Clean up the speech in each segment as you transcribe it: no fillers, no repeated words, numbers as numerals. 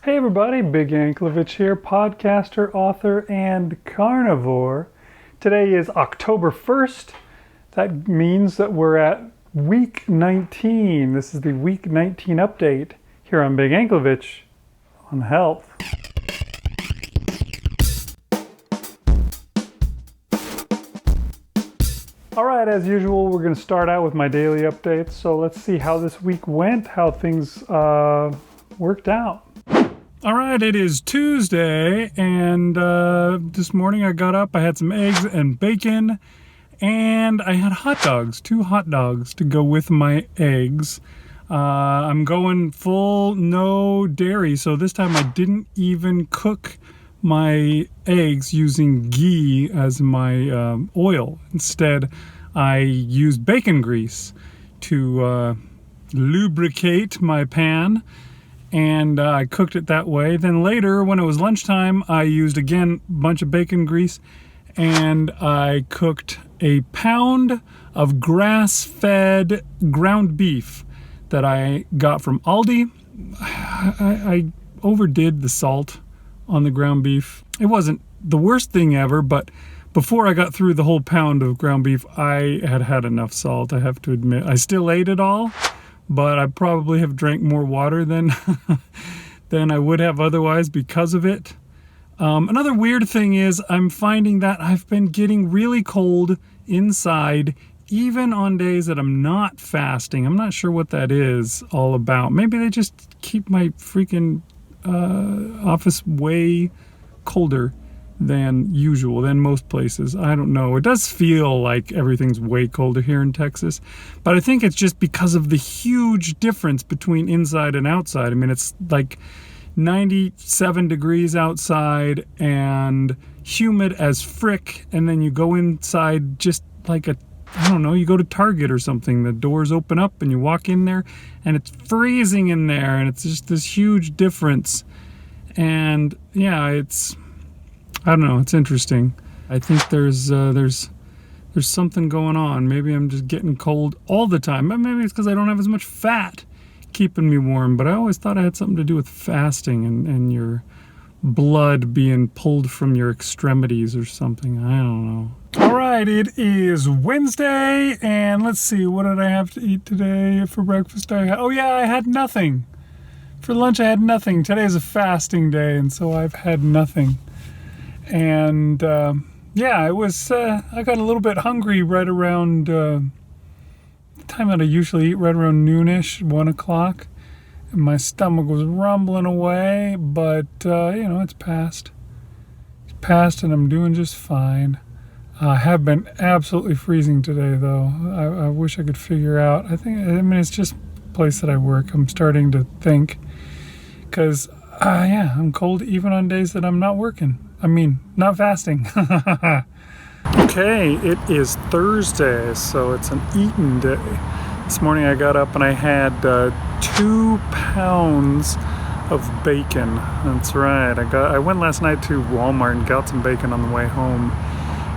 Hey everybody, Big Anklevich here, podcaster, author, and carnivore. Today is October 1st. That means that we're at week 19. This is the week 19 update here on Big Anklevich on health. Alright, as usual, we're going to start out with my daily updates. So let's see how this week went, how things worked out. All right, it is Tuesday, and this morning I got up, I had some eggs and bacon, and I had hot dogs, 2 hot dogs to go with my eggs. I'm going full no dairy, so this time I didn't even cook my eggs using ghee as my oil. Instead, I used bacon grease to lubricate my pan. And I cooked it that way. Then later, when it was lunchtime, I used again a bunch of bacon grease, and I cooked a pound of grass-fed ground beef that I got from Aldi. I overdid the salt on the ground beef. It wasn't the worst thing ever, but before I got through the whole pound of ground beef, I had had enough salt, I have to admit. I still ate it all, but I probably have drank more water than I would have otherwise because of it. Another weird thing is I'm finding that I've been getting really cold inside, even on days that I'm not fasting. I'm not sure what that is all about. Maybe they just keep my freaking office way colder than usual, than most places. I don't know. It does feel like everything's way colder here in Texas, but I think it's just because of the huge difference between inside and outside. I mean, it's like 97 degrees outside and humid as frick, and then you go inside just like I don't know, you go to Target or something, the doors open up and you walk in there and it's freezing in there, and it's just this huge difference. And yeah, I don't know, it's interesting. I think there's something going on. Maybe I'm just getting cold all the time. Maybe it's because I don't have as much fat keeping me warm, but I always thought it had something to do with fasting and your blood being pulled from your extremities or something. I don't know. All right, it is Wednesday, and let's see, what did I have to eat today for breakfast? I had nothing. For lunch, I had nothing. Today is a fasting day, and so I've had nothing. And it was, I got a little bit hungry right around the time that I usually eat, right around noonish, 1 o'clock. And my stomach was rumbling away, but, it's passed. It's passed, and I'm doing just fine. I have been absolutely freezing today, though. I wish I could figure out. It's just the place that I work. I'm starting to think, because, I'm cold even on days that I'm not working. Not fasting. Okay, it is Thursday, so it's an eating day. This morning I got up and I had 2 pounds of bacon. That's right. I went last night to Walmart and got some bacon on the way home.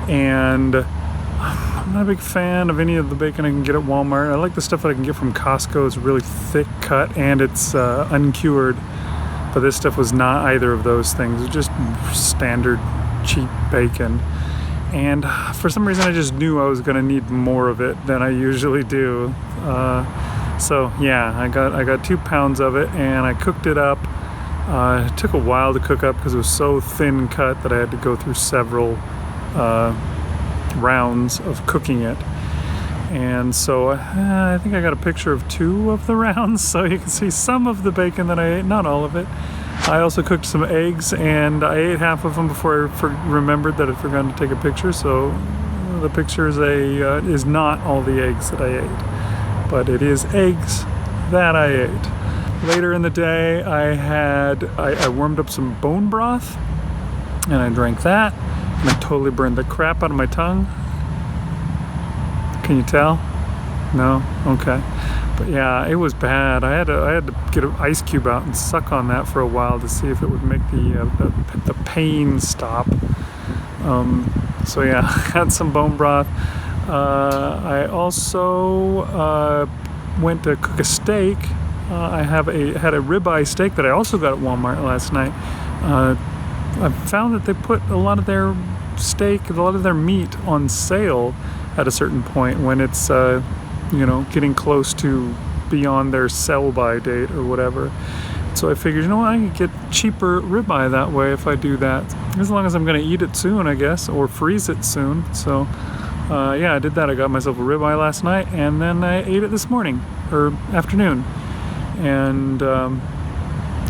And I'm not a big fan of any of the bacon I can get at Walmart. I like the stuff that I can get from Costco. It's really thick cut and it's uncured. But this stuff was not either of those things. It was just standard cheap bacon. And for some reason I just knew I was going to need more of it than I usually do. I got 2 pounds of it, and I cooked it up. It took a while to cook up because it was so thin cut that I had to go through several rounds of cooking it. And so I think I got a picture of 2 of the rounds, so you can see some of the bacon that I ate, not all of it. I also cooked some eggs, and I ate half of them before I remembered that I'd forgotten to take a picture. So the picture is not all the eggs that I ate, but it is eggs that I ate. Later in the day, I warmed up some bone broth, and I drank that, and I totally burned the crap out of my tongue. Can you tell? No? Okay. But yeah, it was bad. I had to get an ice cube out and suck on that for a while to see if it would make the pain stop. I had some bone broth. I also went to cook a steak, I had a ribeye steak that I also got at Walmart last night. I found that they put a lot of their steak, a lot of their meat on sale at a certain point when it's getting close to beyond their sell-by date or whatever. So I figured, you know what, I can get cheaper ribeye that way if I do that. As long as I'm going to eat it soon, I guess, or freeze it soon. So yeah, I did that. I got myself a ribeye last night, and then I ate it this morning, or afternoon. And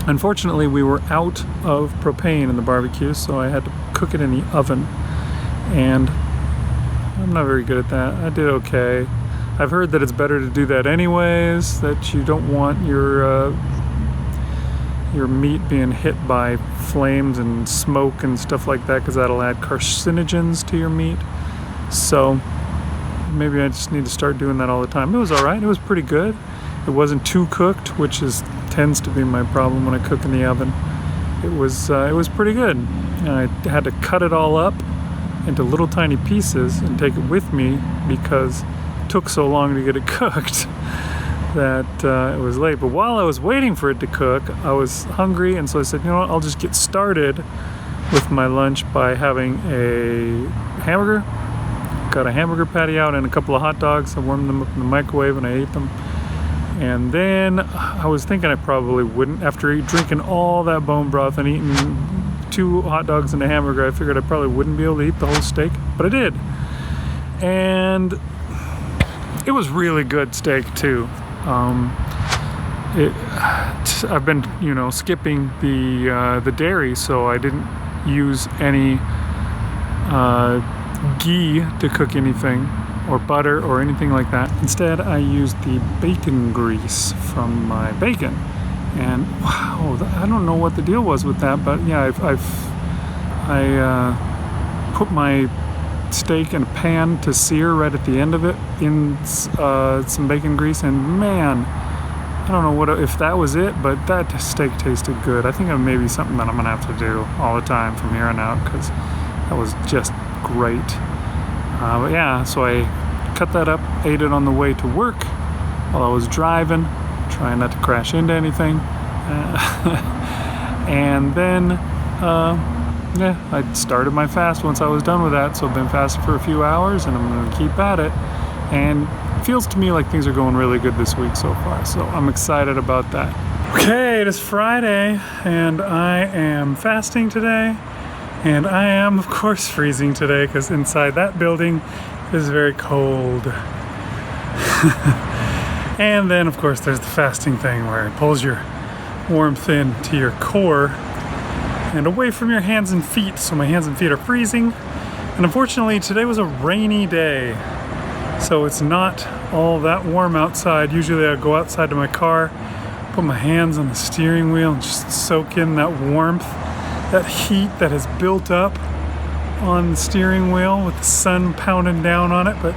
unfortunately, we were out of propane in the barbecue, so I had to cook it in the oven. And I'm not very good at that. I did okay. I've heard that it's better to do that anyways, that you don't want your meat being hit by flames and smoke and stuff like that, because that'll add carcinogens to your meat. So maybe I just need to start doing that all the time. It was all right. It was pretty good. It wasn't too cooked, which tends to be my problem when I cook in the oven. It was pretty good. And I had to cut it all up into little tiny pieces and take it with me because it took so long to get it cooked that it was late. But while I was waiting for it to cook, I was hungry, and so I said, you know what, I'll just get started with my lunch by having a hamburger. Got a hamburger patty out and a couple of hot dogs. I warmed them up in the microwave and I ate them. And then I was thinking I probably wouldn't. After drinking all that bone broth and eating 2 hot dogs and a hamburger, I figured I probably wouldn't be able to eat the whole steak, but I did. And it was really good steak too. I've been, skipping the dairy, so I didn't use any ghee to cook anything, or butter or anything like that. Instead, I used the bacon grease from my bacon. And wow, I don't know what the deal was with that, but yeah, I put my steak in a pan to sear right at the end of it in some bacon grease, and man, I don't know if that was it, but that steak tasted good. I think it may be something that I'm gonna have to do all the time from here on out, because that was just great. But yeah, so I cut that up, ate it on the way to work while I was driving, trying not to crash into anything. And then yeah, I started my fast once I was done with that, so I've been fasting for a few hours and I'm going to keep at it. And it feels to me like things are going really good this week so far, so I'm excited about that. Okay, it is Friday and I am fasting today, and I am of course freezing today because inside that building is very cold. And then of course there's the fasting thing where it pulls your warmth into your core and away from your hands and feet, so my hands and feet are freezing. And unfortunately today was a rainy day, so it's not all that warm outside. Usually I go outside to my car, put my hands on the steering wheel and just soak in that warmth, that heat that has built up on the steering wheel with the sun pounding down on it. But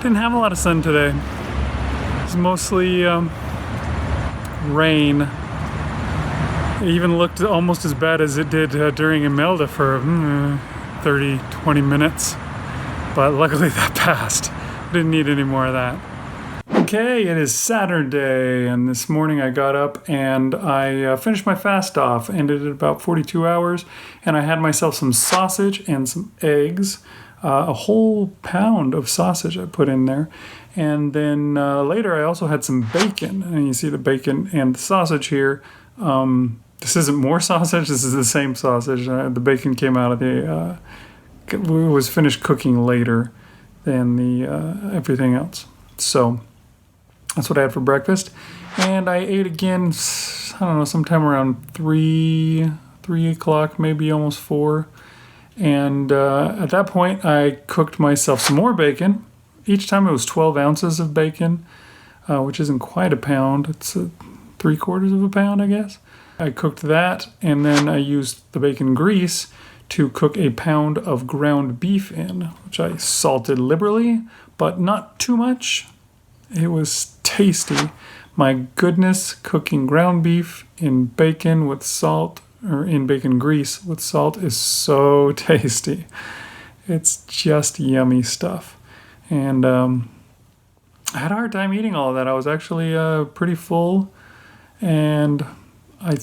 didn't have a lot of sun today. It was mostly rain. It even looked almost as bad as it did during Imelda for 30-20 minutes, but luckily that passed. Didn't need any more of that. Okay, it is Saturday, and this morning I got up and I finished my fast off. Ended at about 42 hours, and I had myself some sausage and some eggs, a whole pound of sausage I put in there. And then later I also had some bacon, and you see the bacon and the sausage here. This isn't more sausage, this is the same sausage. The bacon came out of it was finished cooking later than the everything else. So that's what I had for breakfast. And I ate again, I don't know, sometime around 3 o'clock, maybe almost 4. And at that point, I cooked myself some more bacon. Each time it was 12 ounces of bacon, which isn't quite a pound. It's 3/4 of a pound, I guess. I cooked that, and then I used the bacon grease to cook a pound of ground beef in, which I salted liberally, but not too much. It was tasty. My goodness, cooking ground beef in bacon with salt, or in bacon grease with salt, is so tasty. It's just yummy stuff. And I had a hard time eating all of that. I was actually pretty full and I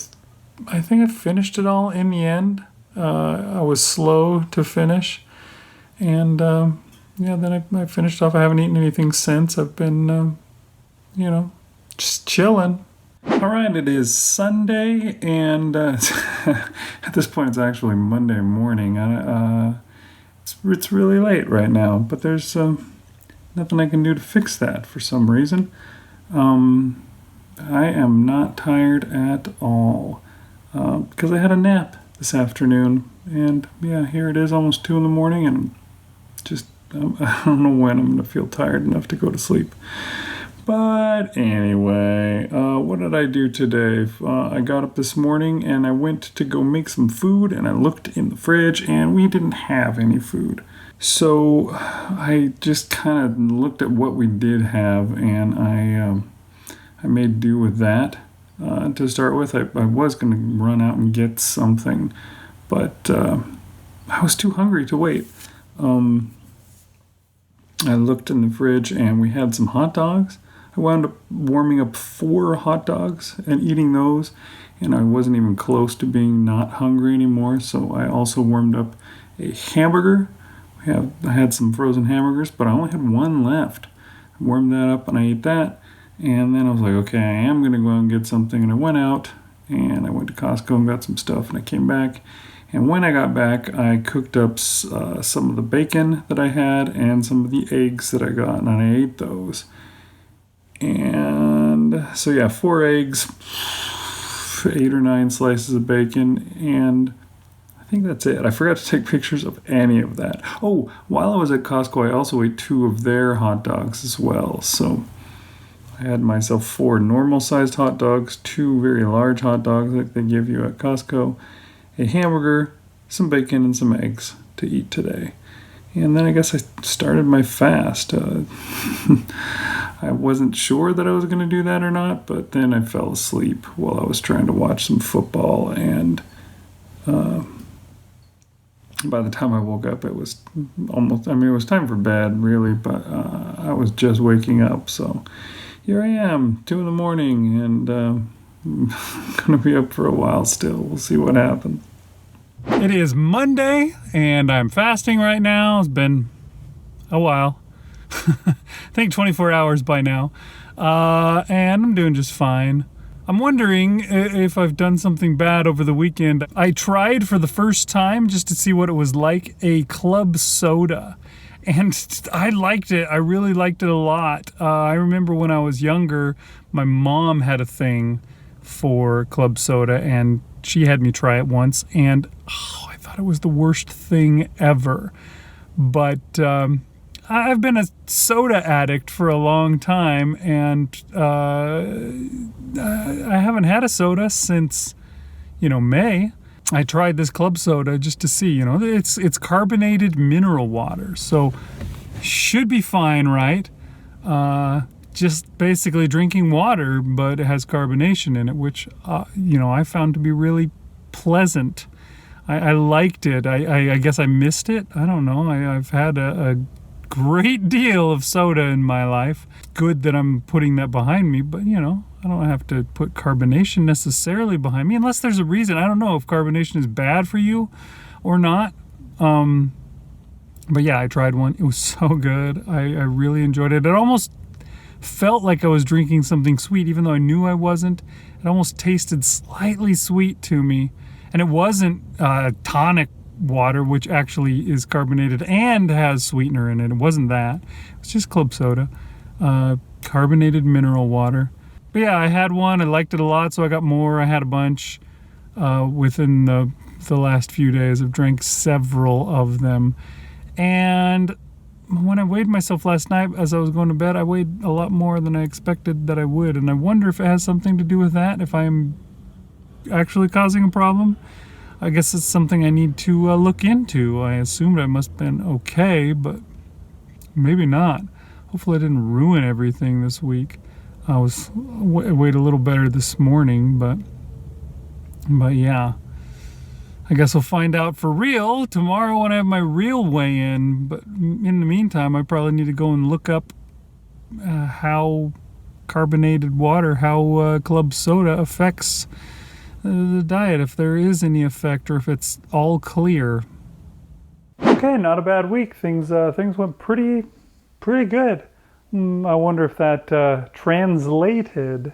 think I finished it all in the end. I was slow to finish, and then I finished off. I haven't eaten anything since. I've been, just chilling. All right, it is Sunday, and at this point, it's actually Monday morning. It's really late right now, but there's nothing I can do to fix that for some reason. I am not tired at all because I had a nap this afternoon, and yeah, here it is, almost 2 in the morning, and just I don't know when I'm going to feel tired enough to go to sleep. But anyway, what did I do today? I got up this morning and I went to go make some food, and I looked in the fridge and we didn't have any food. So I just kind of looked at what we did have, and I made do with that. To start with, I was going to run out and get something, but I was too hungry to wait. I looked in the fridge and we had some hot dogs. I wound up warming up 4 hot dogs and eating those, and I wasn't even close to being not hungry anymore, so I also warmed up a hamburger. I had some frozen hamburgers, but I only had 1 left. I warmed that up and I ate that, and then I was like, okay, I am going to go out and get something, and I went out, and I went to Costco and got some stuff, and I came back, and when I got back, I cooked up some of the bacon that I had and some of the eggs that I got, and I ate those. And so yeah, 4 eggs, 8 or 9 slices of bacon, and I think that's it. I forgot to take pictures of any of that. Oh, while I was at Costco, I also ate 2 of their hot dogs as well. So I had myself 4 normal-sized hot dogs, 2 very large hot dogs like they give you at Costco, a hamburger, some bacon, and some eggs to eat today. And then I guess I started my fast. I wasn't sure that I was going to do that or not, but then I fell asleep while I was trying to watch some football, and by the time I woke up, it was it was time for bed, really, but I was just waking up, so here I am, 2 in the morning, and I'm going to be up for a while still. We'll see what happens. It is Monday, and I'm fasting right now. It's been a while. I think 24 hours by now, and I'm doing just fine. I'm wondering if I've done something bad over the weekend. I tried for the first time, just to see what it was like, a club soda, and I liked it. I really liked it a lot. I remember when I was younger, my mom had a thing for club soda, and she had me try it once, and I thought it was the worst thing ever. But I've been a soda addict for a long time, and I haven't had a soda since, May. I tried this club soda just to see, it's carbonated mineral water, so should be fine, right? Just basically drinking water, but it has carbonation in it, which, I found to be really pleasant. I liked it. I guess I missed it. I don't know. I've had a great deal of soda in my life. Good that I'm putting that behind me, but I don't have to put carbonation necessarily behind me unless there's a reason. I don't know if carbonation is bad for you or not. But yeah, I tried one. It was so good. I really enjoyed it. It almost felt like I was drinking something sweet, even though I knew I wasn't. It almost tasted slightly sweet to me. And it wasn't tonic water, which actually is carbonated and has sweetener in it. It wasn't that. It's just club soda, carbonated mineral water. But yeah, I had one. I liked it a lot, so I got more. I had a bunch within the last few days. I've drank several of them. And when I weighed myself last night as I was going to bed, I weighed a lot more than I expected that I would. And I wonder if it has something to do with that, if I'm actually causing a problem. I guess it's something I need to look into. I assumed I must have been okay, but maybe not. Hopefully I didn't ruin everything this week. I weighed a little better this morning, but yeah. I guess I'll find out for real tomorrow when I have my real weigh-in. But in the meantime, I probably need to go and look up how carbonated water, how club soda affects the diet, if there is any effect or if it's all clear. Okay, not a bad week. Things went pretty good. I wonder if that translated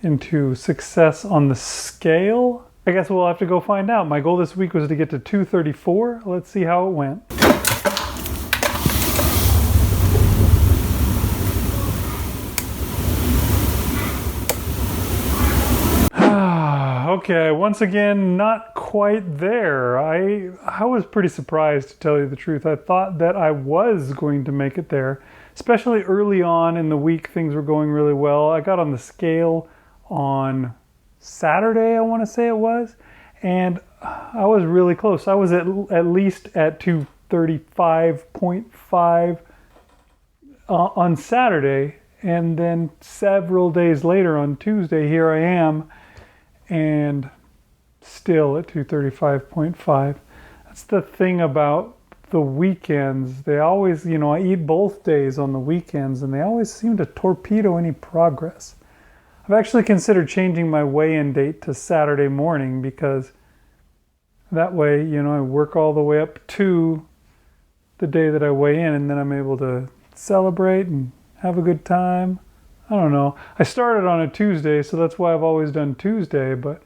into success on the scale. I guess we'll have to go find out. My goal this week was to get to 234. Let's see how it went. Okay, once again, not quite there. I was pretty surprised, to tell you the truth. I thought that I was going to make it there, especially early on in the week. Things were going really well. I got on the scale on Saturday, I want to say it was, and I was really close. I was at least at 235.5 on Saturday, and then several days later on Tuesday, here I am, and still at 235.5. That's the thing about the weekends. They always, I eat both days on the weekends, and they always seem to torpedo any progress. I've actually considered changing my weigh-in date to Saturday morning, because that way, I work all the way up to the day that I weigh in, and then I'm able to celebrate and have a good time. I don't know. I started on a Tuesday, so that's why I've always done Tuesday, but it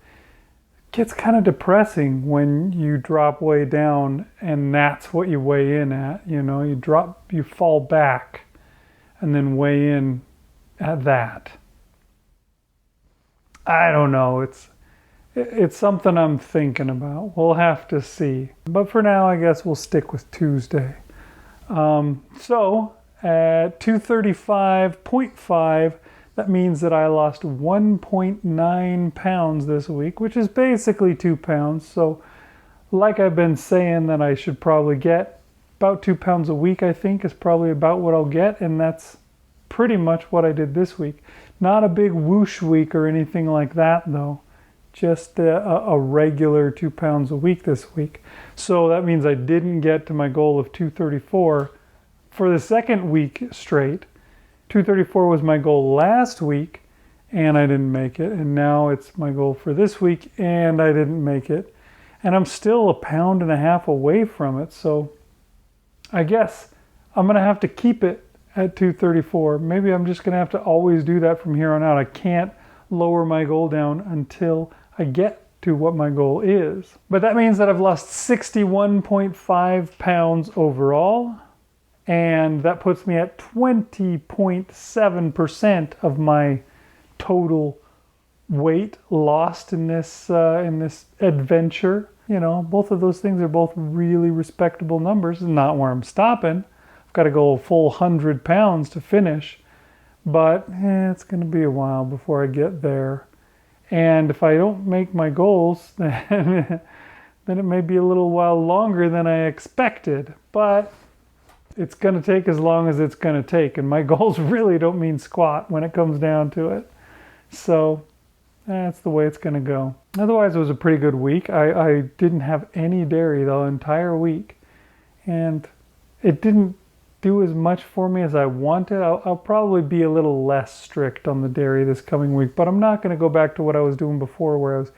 gets kind of depressing when you drop way down and that's what you weigh in at. You fall back and then weigh in at that. I don't know. It's something I'm thinking about. We'll have to see. But for now, I guess we'll stick with Tuesday. So at 235.5, that means that I lost 1.9 pounds this week, which is basically 2 pounds. So like I've been saying, that I should probably get about 2 pounds a week, I think, is probably about what I'll get. And that's pretty much what I did this week. Not a big whoosh week or anything like that, though. Just a regular 2 pounds a week this week. So that means I didn't get to my goal of 234 for the second week straight. 234 was my goal last week, and I didn't make it. And now it's my goal for this week, and I didn't make it. And I'm still 1.5 pounds away from it. So I guess I'm going to have to keep it at 234. Maybe I'm just going to have to always do that from here on out. I can't lower my goal down until I get to what my goal is. But that means that I've lost 61.5 pounds overall, and that puts me at 20.7% of my total weight lost in this adventure. Both of those things are both really respectable numbers. Not where I'm stopping. I've got to go a full 100 pounds to finish, but it's going to be a while before I get there. And if I don't make my goals, then it may be a little while longer than I expected. But it's going to take as long as it's going to take. And my goals really don't mean squat when it comes down to it. So that's the way it's going to go. Otherwise, it was a pretty good week. I didn't have any dairy the entire week. And it didn't do as much for me as I wanted. I'll probably be a little less strict on the dairy this coming week, but I'm not going to go back to what I was doing before, where I was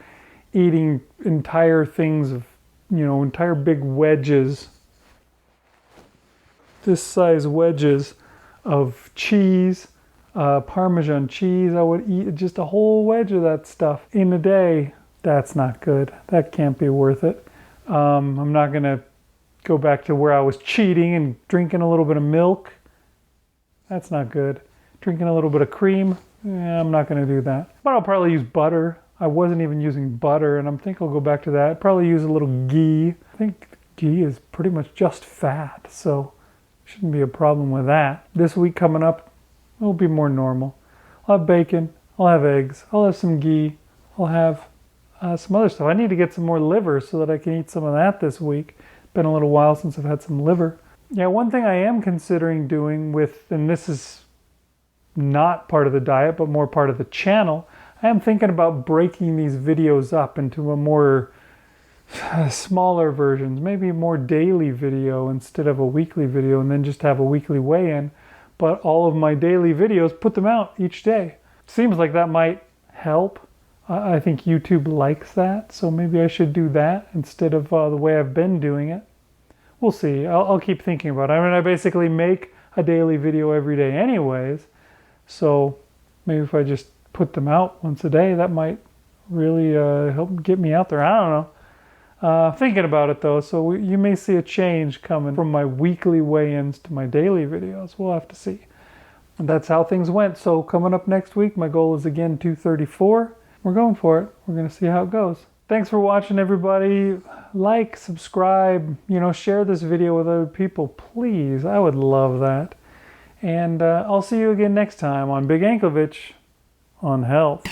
eating entire things of, entire big wedges, this size wedges of cheese, Parmesan cheese. I would eat just a whole wedge of that stuff in a day. That's not good. That can't be worth it. I'm not going to go back to where I was cheating and drinking a little bit of milk. That's not good. Drinking a little bit of cream. I'm not going to do that. But I'll probably use butter. I wasn't even using butter, and I think I'll go back to that. Probably use a little ghee. I think ghee is pretty much just fat, so shouldn't be a problem with that. This week coming up, it'll be more normal. I'll have bacon. I'll have eggs. I'll have some ghee. I'll have some other stuff. I need to get some more liver so that I can eat some of that this week. Been a little while since I've had some liver. Yeah, one thing I am considering doing and this is not part of the diet, but more part of the channel, I am thinking about breaking these videos up into a more smaller versions, maybe a more daily video instead of a weekly video, and then just have a weekly weigh-in. but all of my daily videos, put them out each day. Seems like that might help. I think YouTube likes that, so maybe I should do that instead of the way I've been doing it. We'll see. I'll keep thinking about it. I mean, I basically make a daily video every day anyways, so maybe if I just put them out once a day, that might really help get me out there. I don't know. Thinking about it though, so you may see a change coming from my weekly weigh-ins to my daily videos. We'll have to see. And that's how things went. So coming up next week, my goal is again 234. We're going for it. We're going to see how it goes. Thanks for watching, everybody. Like, subscribe, share this video with other people, please. I would love that. And I'll see you again next time on Big Anklevich on health.